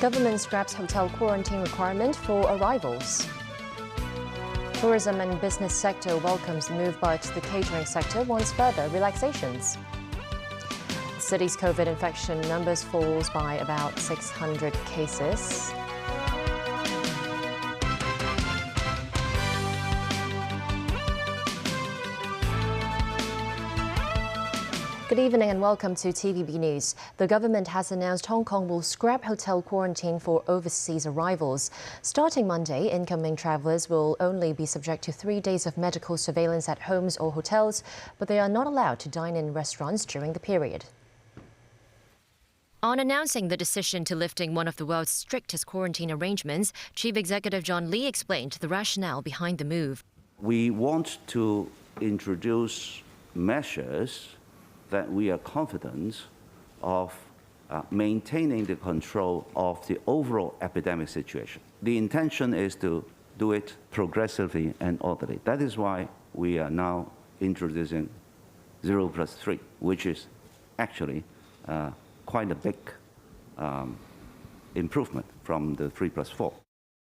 Government scraps hotel quarantine requirement for arrivals. Tourism and business sector welcomes the move, but the catering sector wants further relaxations. The city's COVID infection numbers falls by about 600 cases. Good evening and welcome to TVB News. The government has announced Hong Kong will scrap hotel quarantine for overseas arrivals. Starting Monday, incoming travellers will only be subject to 3 days of medical surveillance at homes or hotels, but they are not allowed to dine in restaurants during the period. On announcing the decision to lifting one of the world's strictest quarantine arrangements, Chief Executive John Lee explained the rationale behind the move. We want to introduce measures that we are confident of maintaining the control of the overall epidemic situation. The intention is to do it progressively and orderly. That is why we are now introducing 0+3, which is actually quite a big improvement from the 3+4.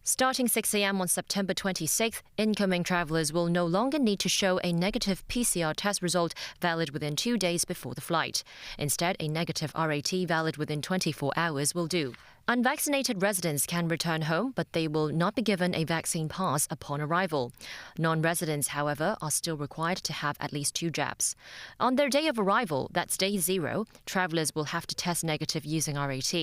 Starting 6 a.m. on September 26th, incoming travellers will no longer need to show a negative PCR test result valid within 2 days before the flight. Instead, a negative RAT valid within 24 hours will do. Unvaccinated residents can return home, but they will not be given a vaccine pass upon arrival. Non-residents, however, are still required to have at least 2 jabs. On their day of arrival, that's day 0, travellers will have to test negative using RAT.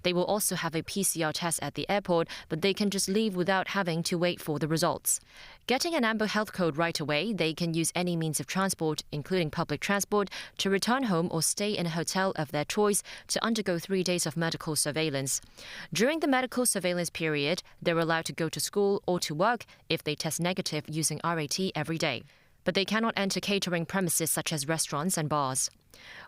They will also have a PCR test at the airport, but they can just leave without having to wait for the results. Getting an amber health code right away, they can use any means of transport, including public transport, to return home or stay in a hotel of their choice to undergo 3 days of medical surveillance. During the medical surveillance period, they're allowed to go to school or to work if they test negative using RAT every day. But they cannot enter catering premises such as restaurants and bars.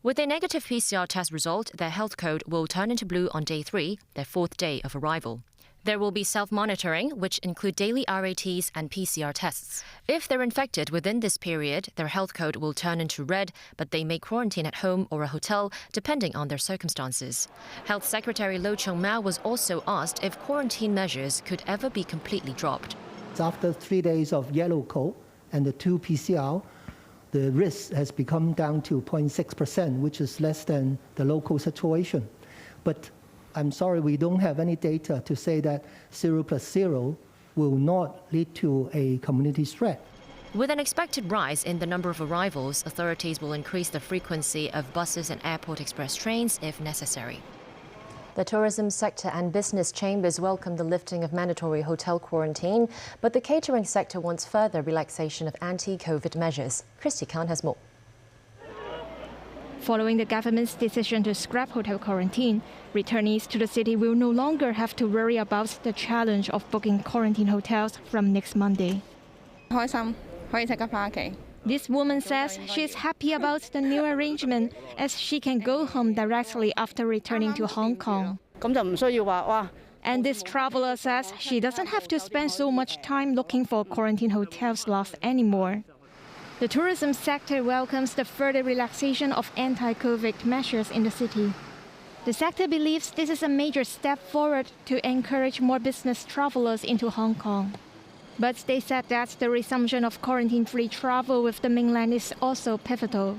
With a negative PCR test result, their health code will turn into blue on day 3, their 4th day of arrival. There will be self-monitoring, which include daily RATs and PCR tests. If they're infected within this period, their health code will turn into red, but they may quarantine at home or a hotel, depending on their circumstances. Health Secretary Lo Chung-mau was also asked if quarantine measures could ever be completely dropped. After 3 days of yellow code and the 2 PCR, the risk has become down to 0.6%, which is less than the local situation. But I'm sorry, we don't have any data to say that 0+0 will not lead to a community spread. With an expected rise in the number of arrivals, authorities will increase the frequency of buses and airport express trains if necessary. The tourism sector and business chambers welcome the lifting of mandatory hotel quarantine, but the catering sector wants further relaxation of anti-COVID measures. Christy Khan has more. Following the government's decision to scrap hotel quarantine, returnees to the city will no longer have to worry about the challenge of booking quarantine hotels from next Monday. This woman says she is happy about the new arrangement as she can go home directly after returning to Hong Kong. And this traveler says she doesn't have to spend so much time looking for quarantine hotel slots anymore. The tourism sector welcomes the further relaxation of anti-COVID measures in the city. The sector believes this is a major step forward to encourage more business travelers into Hong Kong. But they said that the resumption of quarantine-free travel with the mainland is also pivotal.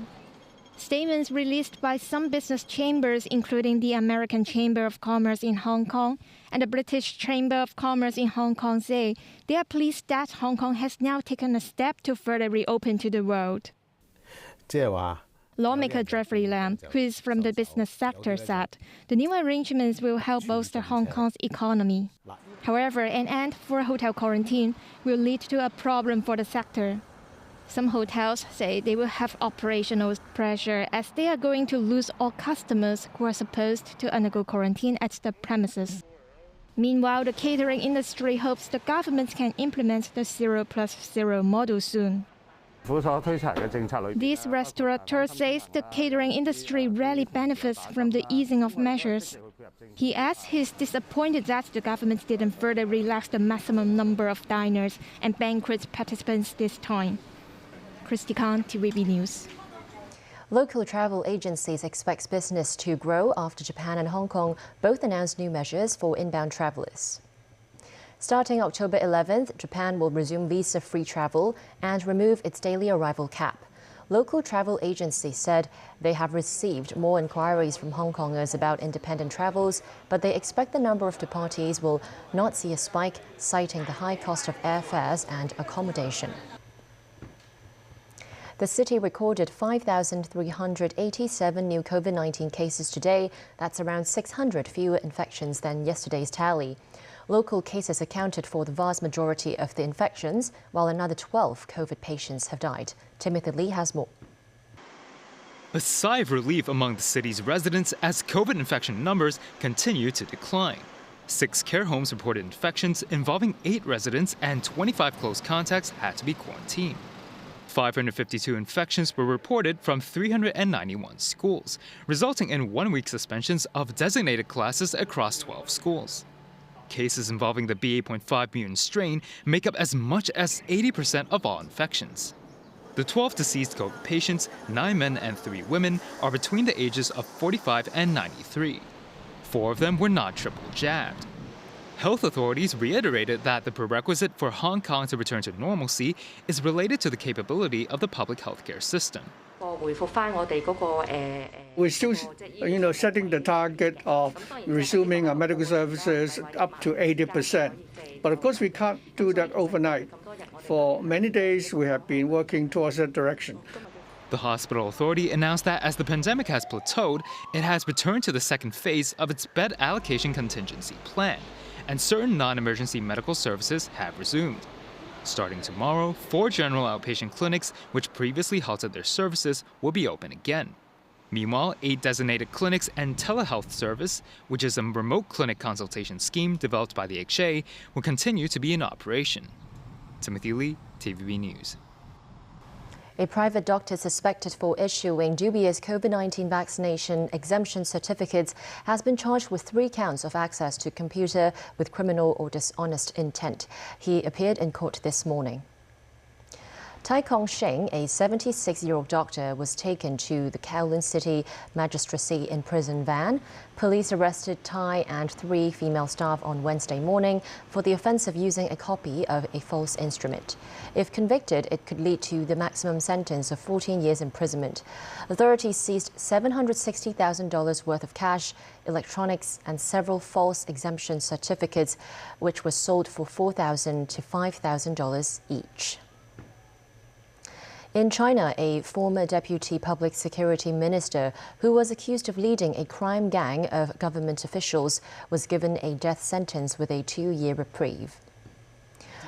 Statements released by some business chambers, including the American Chamber of Commerce in Hong Kong and the British Chamber of Commerce in Hong Kong, say they are pleased that Hong Kong has now taken a step to further reopen to the world. Lawmaker Jeffrey Lam, who is from the business sector, said the new arrangements will help bolster Hong Kong's economy. However, an end for hotel quarantine will lead to a problem for the sector. Some hotels say they will have operational pressure as they are going to lose all customers who are supposed to undergo quarantine at the premises. Meanwhile, the catering industry hopes the government can implement the 0+0 model soon. This restaurateur says the catering industry rarely benefits from the easing of measures. He adds he's disappointed that the government didn't further relax the maximum number of diners and banquet participants this time. Christy Khan, TVB News. Local travel agencies expect business to grow after Japan and Hong Kong both announced new measures for inbound travelers. Starting October 11th, Japan will resume visa-free travel and remove its daily arrival cap. Local travel agencies said they have received more inquiries from Hong Kongers about independent travels, but they expect the number of departees will not see a spike, citing the high cost of airfares and accommodation. The city recorded 5,387 new COVID-19 cases today. That's around 600 fewer infections than yesterday's tally. Local cases accounted for the vast majority of the infections, while another 12 COVID patients have died. Timothy Lee has more. A sigh of relief among the city's residents as COVID infection numbers continue to decline. 6 care homes reported infections involving 8 residents, and 25 close contacts had to be quarantined. 552 infections were reported from 391 schools, resulting in 1-week suspensions of designated classes across 12 schools. Cases involving the BA.5 mutant strain make up as much as 80% of all infections. The 12 deceased COVID patients, 9 men and 3 women, are between the ages of 45 and 93. 4 of them were not triple jabbed. Health authorities reiterated that the prerequisite for Hong Kong to return to normalcy is related to the capability of the public healthcare system. We're still, setting the target of resuming our medical services up to 80%. But of course, we can't do that overnight. For many days, we have been working towards that direction. The hospital authority announced that as the pandemic has plateaued, it has returned to the second phase of its bed allocation contingency plan, and certain non-emergency medical services have resumed. Starting tomorrow, 4 general outpatient clinics, which previously halted their services, will be open again. Meanwhile, 8 designated clinics and telehealth service, which is a remote clinic consultation scheme developed by the HA, will continue to be in operation. Timothy Lee, TVB News. A private doctor suspected for issuing dubious COVID-19 vaccination exemption certificates has been charged with 3 counts of access to computer with criminal or dishonest intent. He appeared in court this morning. Tai Kong Shing, a 76-year-old doctor, was taken to the Kowloon City Magistracy in prison van. Police arrested Tai and 3 female staff on Wednesday morning for the offence of using a copy of a false instrument. If convicted, it could lead to the maximum sentence of 14 years imprisonment. Authorities seized $760,000 worth of cash, electronics, and several false exemption certificates, which were sold for $4,000 to $5,000 each. In China, a former deputy public security minister who was accused of leading a crime gang of government officials was given a death sentence with a 2-year reprieve.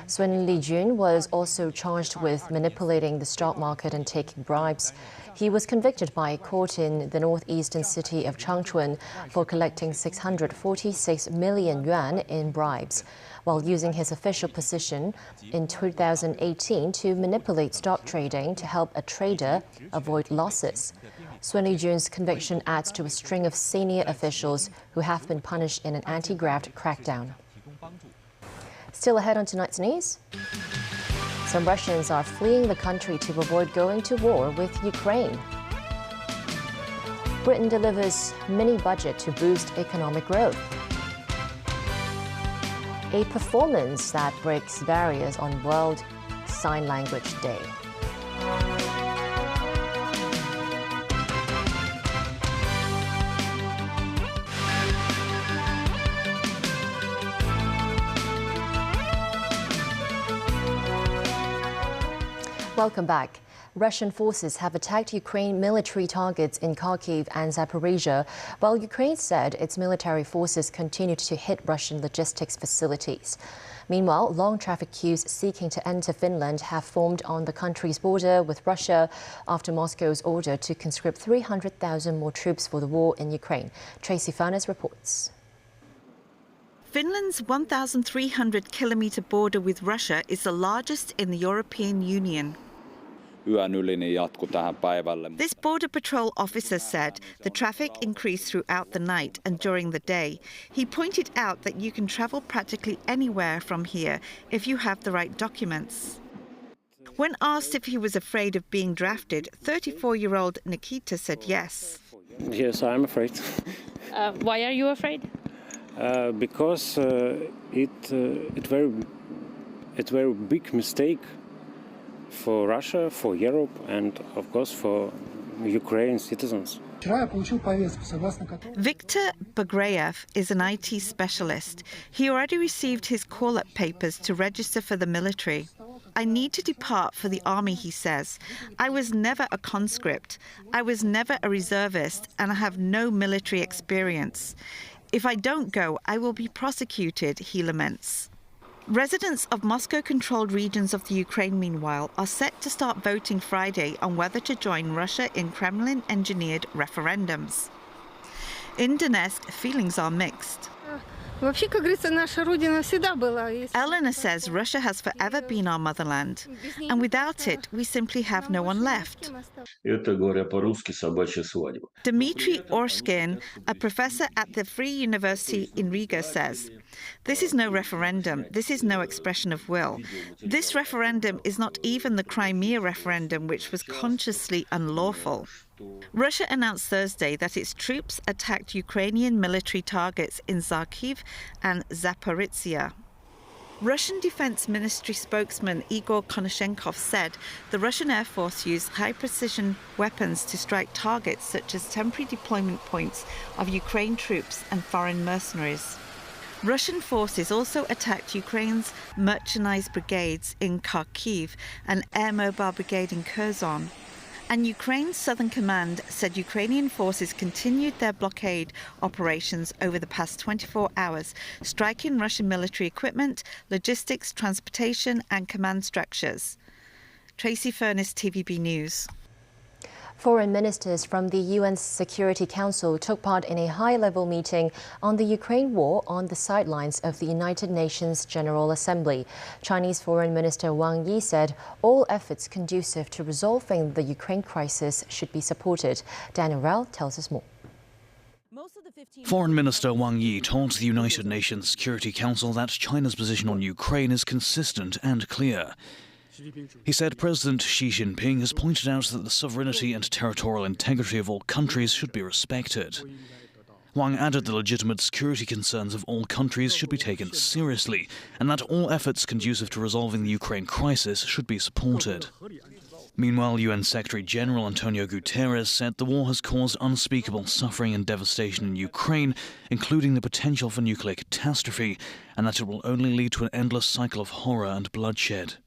Sun Lijun was also charged with manipulating the stock market and taking bribes. He was convicted by a court in the northeastern city of Changchun for collecting 646 million yuan in bribes, while using his official position in 2018 to manipulate stock trading to help a trader avoid losses. Sun Lijun's conviction adds to a string of senior officials who have been punished in an anti-graft crackdown. Still ahead on tonight's news, some Russians are fleeing the country to avoid going to war with Ukraine. Britain delivers mini budget to boost economic growth. A performance that breaks barriers on World Sign Language Day. Welcome back. Russian forces have attacked Ukraine military targets in Kharkiv and Zaporizhia, while Ukraine said its military forces continued to hit Russian logistics facilities. Meanwhile, long traffic queues seeking to enter Finland have formed on the country's border with Russia after Moscow's order to conscript 300,000 more troops for the war in Ukraine. Tracy Furness reports. Finland's 1,300-kilometre border with Russia is the largest in the European Union. This Border Patrol officer said the traffic increased throughout the night and during the day. He pointed out that you can travel practically anywhere from here if you have the right documents. When asked if he was afraid of being drafted, 34-year-old Nikita said yes. Yes, I'm afraid. Why are you afraid? Because it's very big mistake for Russia, for Europe, and of course for Ukraine citizens. Viktor Bagreyev is an IT specialist. He already received his call-up papers to register for the military. I need to depart for the army, he says. I was never a conscript. I was never a reservist, and I have no military experience. If I don't go, I will be prosecuted, he laments. Residents of Moscow-controlled regions of the Ukraine, meanwhile, are set to start voting Friday on whether to join Russia in Kremlin-engineered referendums. In Donetsk, feelings are mixed. Elena says Russia has forever been our motherland, and without it, we simply have no one left. Dmitry Orshkin, a professor at the Free University in Riga, says, "This is no referendum. This is no expression of will. This referendum is not even the Crimea referendum, which was consciously unlawful." Russia announced Thursday that its troops attacked Ukrainian military targets in Kharkiv and Zaporizhzhia. Russian Defense Ministry spokesman Igor Konashenkov said the Russian Air Force used high-precision weapons to strike targets such as temporary deployment points of Ukraine troops and foreign mercenaries. Russian forces also attacked Ukraine's mechanized brigades in Kharkiv and Air Mobile Brigade in Kherson. And Ukraine's Southern Command said Ukrainian forces continued their blockade operations over the past 24 hours, striking Russian military equipment, logistics, transportation and command structures. Tracy Furness, TVB News. Foreign ministers from the UN Security Council took part in a high-level meeting on the Ukraine war on the sidelines of the United Nations General Assembly. Chinese Foreign Minister Wang Yi said all efforts conducive to resolving the Ukraine crisis should be supported. Daniel Rao tells us more. Foreign Minister Wang Yi told the United Nations Security Council that China's position on Ukraine is consistent and clear. He said President Xi Jinping has pointed out that the sovereignty and territorial integrity of all countries should be respected. Wang added the legitimate security concerns of all countries should be taken seriously and that all efforts conducive to resolving the Ukraine crisis should be supported. Meanwhile, UN Secretary-General Antonio Guterres said the war has caused unspeakable suffering and devastation in Ukraine, including the potential for nuclear catastrophe, and that it will only lead to an endless cycle of horror and bloodshed.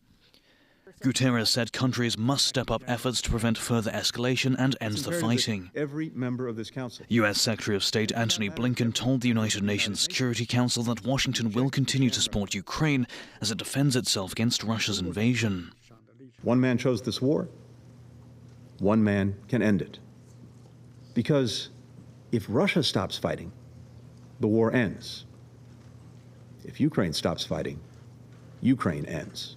Guterres said countries must step up efforts to prevent further escalation and end the fighting. Every member of this council. U.S. Secretary of State Antony Blinken told the United Nations Security Council that Washington will continue to support Ukraine as it defends itself against Russia's invasion. One man chose this war. One man can end it. Because if Russia stops fighting, the war ends. If Ukraine stops fighting, Ukraine ends.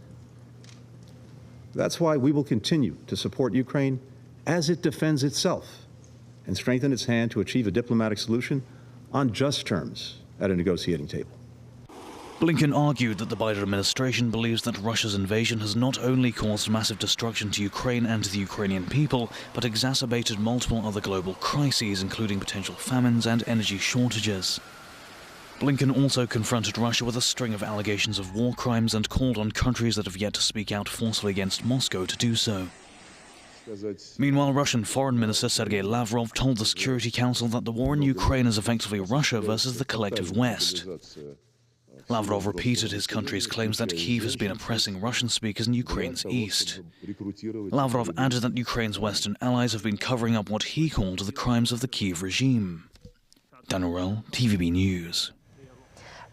That's why we will continue to support Ukraine as it defends itself and strengthen its hand to achieve a diplomatic solution on just terms at a negotiating table. Blinken argued that the Biden administration believes that Russia's invasion has not only caused massive destruction to Ukraine and the Ukrainian people, but exacerbated multiple other global crises, including potential famines and energy shortages. Blinken also confronted Russia with a string of allegations of war crimes and called on countries that have yet to speak out forcefully against Moscow to do so. Meanwhile, Russian Foreign Minister Sergei Lavrov told the Security Council that the war in Ukraine is effectively Russia versus the collective West. Lavrov repeated his country's claims that Kyiv has been oppressing Russian speakers in Ukraine's east. Lavrov added that Ukraine's Western allies have been covering up what he called the crimes of the Kyiv regime. Daniel Rell, TVB News.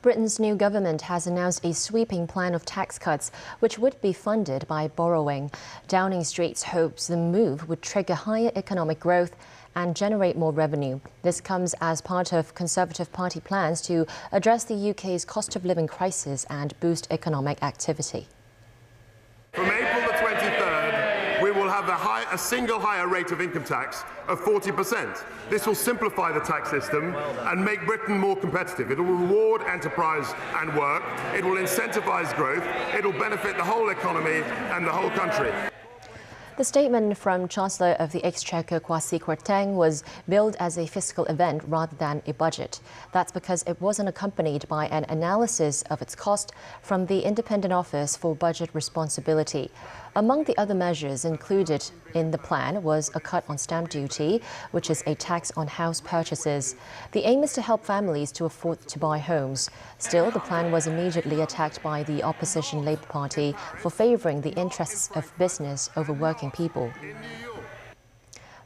Britain's new government has announced a sweeping plan of tax cuts, which would be funded by borrowing. Downing Street's hopes the move would trigger higher economic growth and generate more revenue. This comes as part of Conservative Party plans to address the UK's cost of living crisis and boost economic activity. From April the 23rd, we will have a single higher rate of income tax of 40%. This will simplify the tax system and make Britain more competitive. It will reward enterprise and work. It will incentivise growth. It will benefit the whole economy and the whole country. The statement from Chancellor of the Exchequer Kwasi Kwarteng was billed as a fiscal event rather than a budget. That's because it wasn't accompanied by an analysis of its cost from the Independent Office for Budget Responsibility. Among the other measures included in the plan was a cut on stamp duty, which is a tax on house purchases. The aim is to help families to afford to buy homes. Still, the plan was immediately attacked by the opposition Labour Party for favouring the interests of business over working people.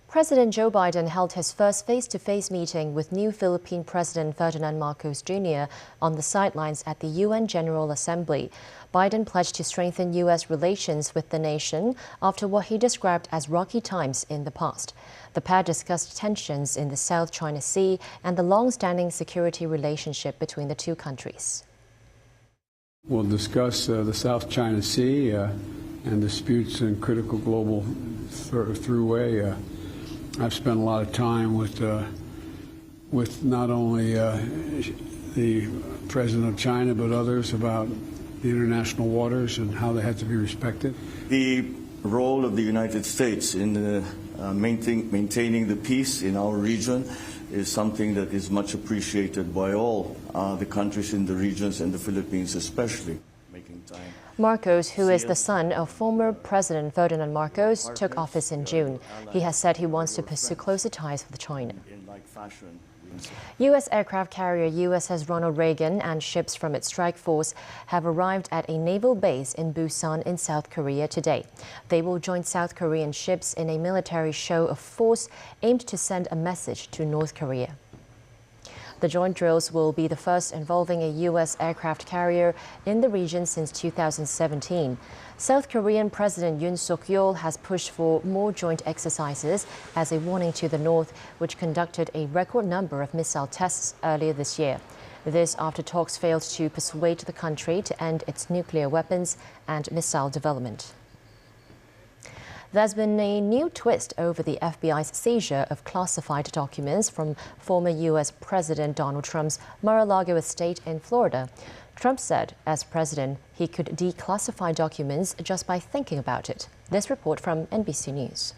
President Joe Biden held his first face-to-face meeting with new Philippine President Ferdinand Marcos Jr. on the sidelines at the UN General Assembly. Biden pledged to strengthen U.S. relations with the nation after what he described as rocky times in the past. The pair discussed tensions in the South China Sea and the long-standing security relationship between the two countries. We'll discuss the South China Sea and disputes in critical global throughway. I've spent a lot of time with not only the president of China but others about the international waters and how they have to be respected. The role of the United States in maintaining the peace in our region is something that is much appreciated by all the countries in the regions and the Philippines especially. Marcos, who is the son of former President Ferdinand Marcos, took office in June. He has said he wants to pursue closer ties with China. U.S. aircraft carrier USS Ronald Reagan and ships from its strike force have arrived at a naval base in Busan in South Korea today. They will join South Korean ships in a military show of force aimed to send a message to North Korea. The joint drills will be the first involving a U.S. aircraft carrier in the region since 2017. South Korean President Yoon Suk-yeol has pushed for more joint exercises as a warning to the North, which conducted a record number of missile tests earlier this year. This after talks failed to persuade the country to end its nuclear weapons and missile development. There's been a new twist over the FBI's seizure of classified documents from former U.S. President Donald Trump's Mar-a-Lago estate in Florida. Trump said, as president, he could declassify documents just by thinking about it. This report from NBC News.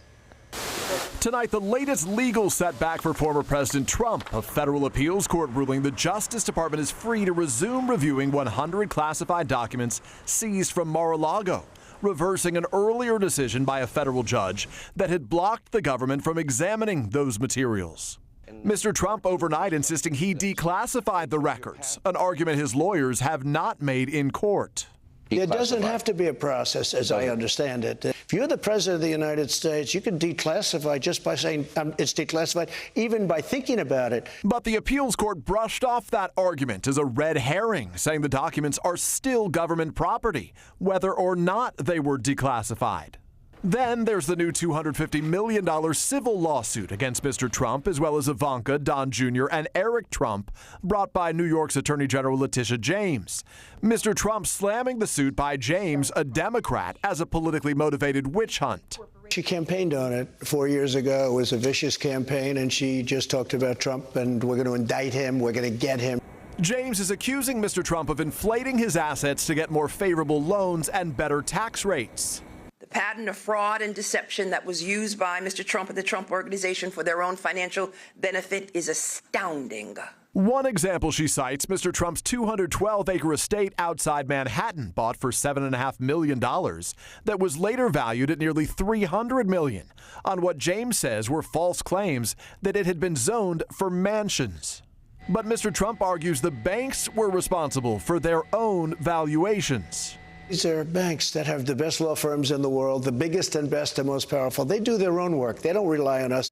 Tonight, the latest legal setback for former President Trump. A federal appeals court ruling the Justice Department is free to resume reviewing 100 classified documents seized from Mar-a-Lago, reversing an earlier decision by a federal judge that had blocked the government from examining those materials. Mr. Trump overnight insisting he declassified the records, an argument his lawyers have not made in court. There doesn't have to be a process, as I understand it. If you're the president of the United States, you can declassify just by saying it's declassified, even by thinking about it. But the appeals court brushed off that argument as a red herring, saying the documents are still government property, whether or not they were declassified. Then there's the new $250 million civil lawsuit against Mr. Trump, as well as Ivanka, Don Jr., and Eric Trump, brought by New York's Attorney General Letitia James. Mr. Trump slamming the suit by James, a Democrat, as a politically motivated witch hunt. She campaigned on it 4 years ago. It was a vicious campaign, and she just talked about Trump, and we're going to indict him, we're going to get him. James is accusing Mr. Trump of inflating his assets to get more favorable loans and better tax rates. The pattern of fraud and deception that was used by Mr. Trump and the Trump Organization for their own financial benefit is astounding. One example she cites, Mr. Trump's 212-acre estate outside Manhattan, bought for $7.5 million, that was later valued at nearly $300 million, on what James says were false claims that it had been zoned for mansions. But Mr. Trump argues the banks were responsible for their own valuations. These are banks that have the best law firms in the world, the biggest and best and most powerful. They do their own work. They don't rely on us.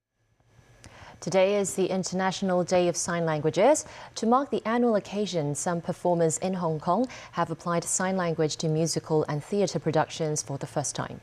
Today is the International Day of Sign Languages. To mark the annual occasion, some performers in Hong Kong have applied sign language to musical and theatre productions for the first time.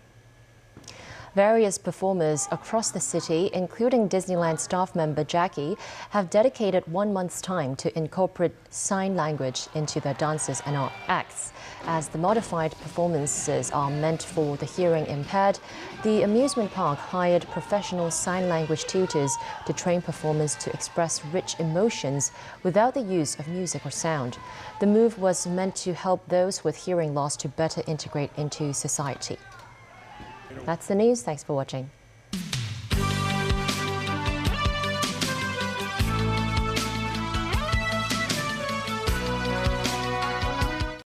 Various performers across the city, including Disneyland staff member Jackie, have dedicated 1 month's time to incorporate sign language into their dances and acts. As the modified performances are meant for the hearing impaired, the amusement park hired professional sign language tutors to train performers to express rich emotions without the use of music or sound. The move was meant to help those with hearing loss to better integrate into society. That's the news. Thanks for watching.